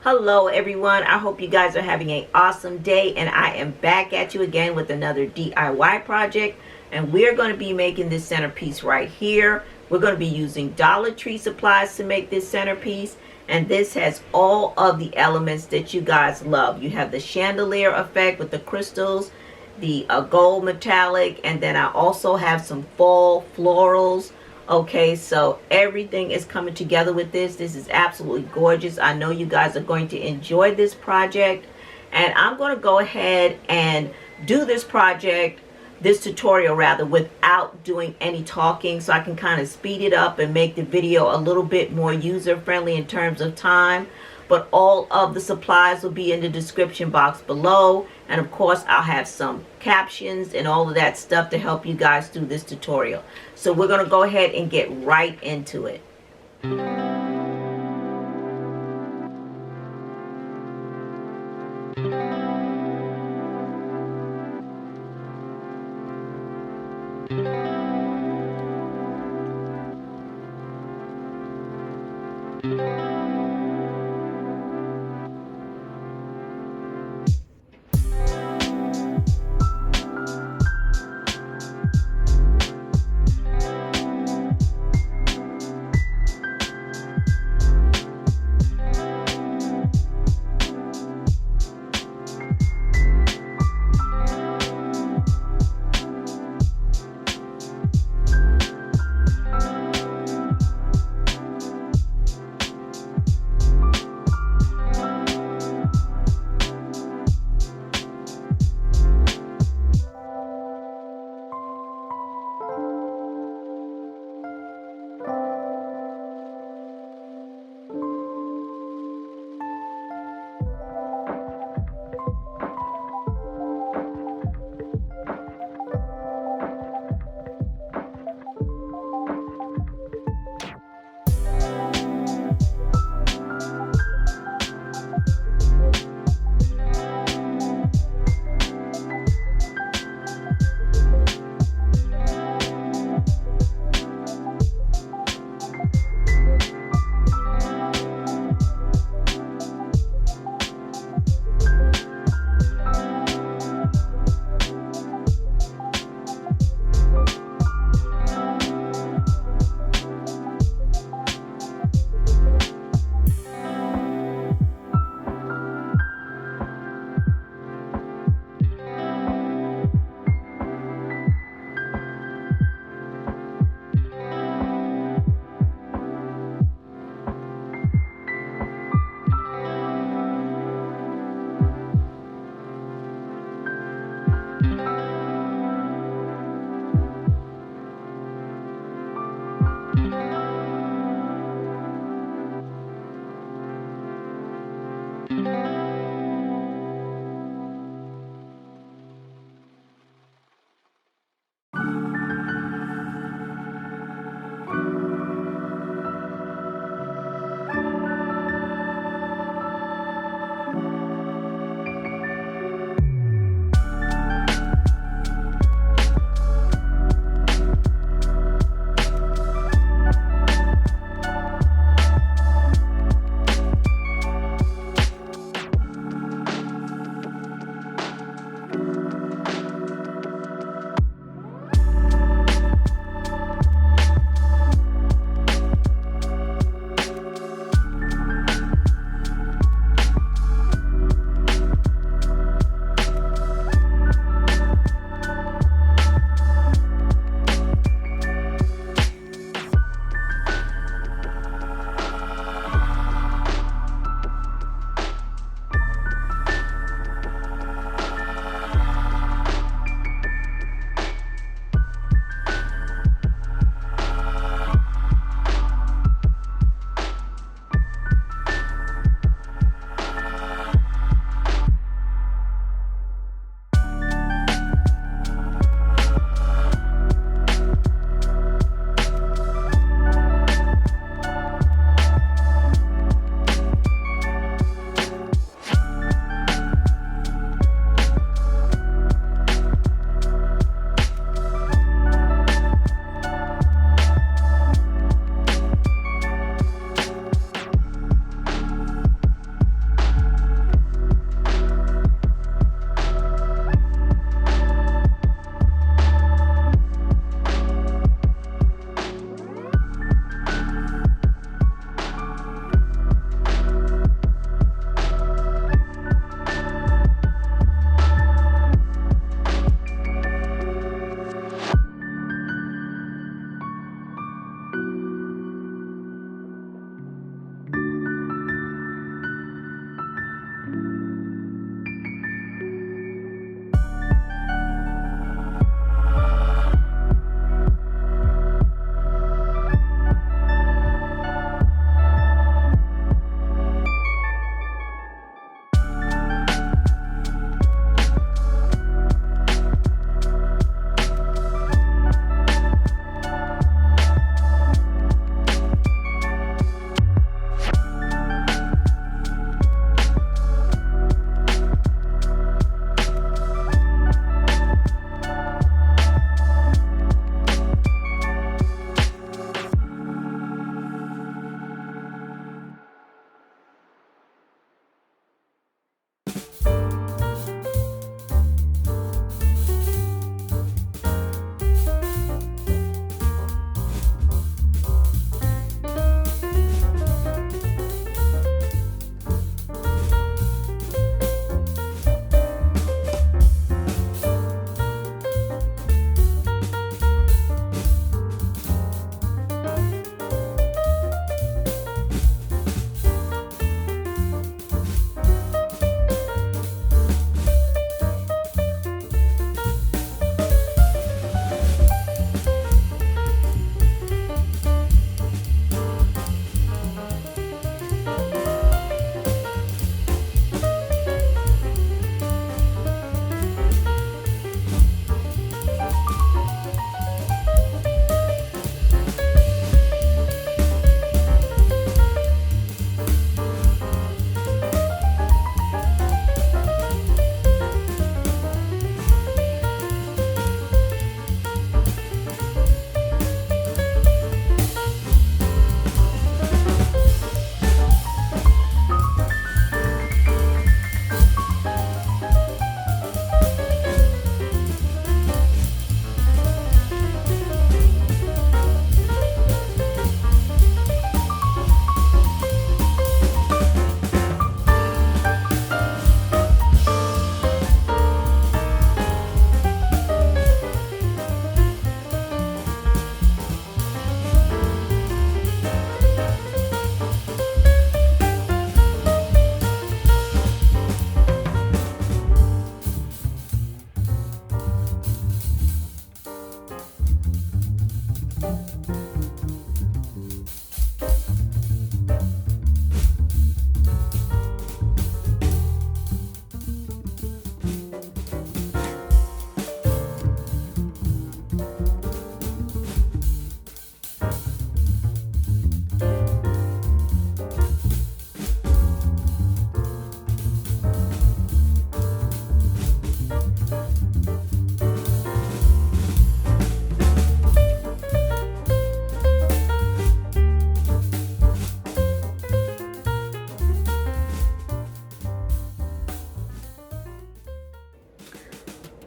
Hello everyone, I hope you guys are having an awesome day, and I am back at you again with another DIY project, and we're going to be making this centerpiece right here. We're going to be using Dollar Tree supplies to make this centerpiece, and this has all of the elements that you guys love. You have the chandelier effect with the crystals, the gold metallic, and then I also have some fall florals. Okay, so everything is coming together with this. This is absolutely gorgeous. I know you guys are going to enjoy this project, and I'm going to go ahead and do this project, this tutorial rather, without doing any talking, so I can kind of speed it up and make the video a little bit more user friendly in terms of time. But all of the supplies will be in the description box below, and of course I'll have some captions and all of that stuff to help you guys through this tutorial. So we're going to go ahead and get right into it.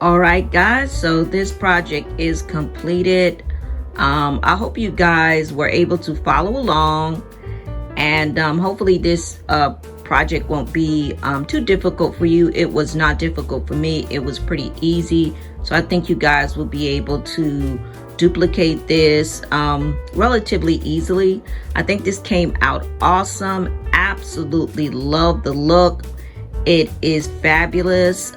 All right, guys, so this project is completed. I hope you guys were able to follow along, and hopefully this project won't be too difficult for you. It was not difficult for me. It was pretty easy. So I think you guys will be able to duplicate this relatively easily. I think this came out awesome. Absolutely love the look. It is fabulous.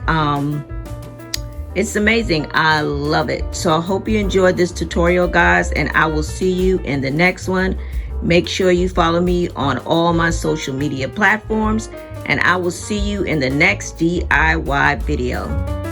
It's amazing. I love it. So I hope you enjoyed this tutorial, guys, and I will see you in the next one. Make sure you follow me on all my social media platforms, and I will see you in the next DIY video.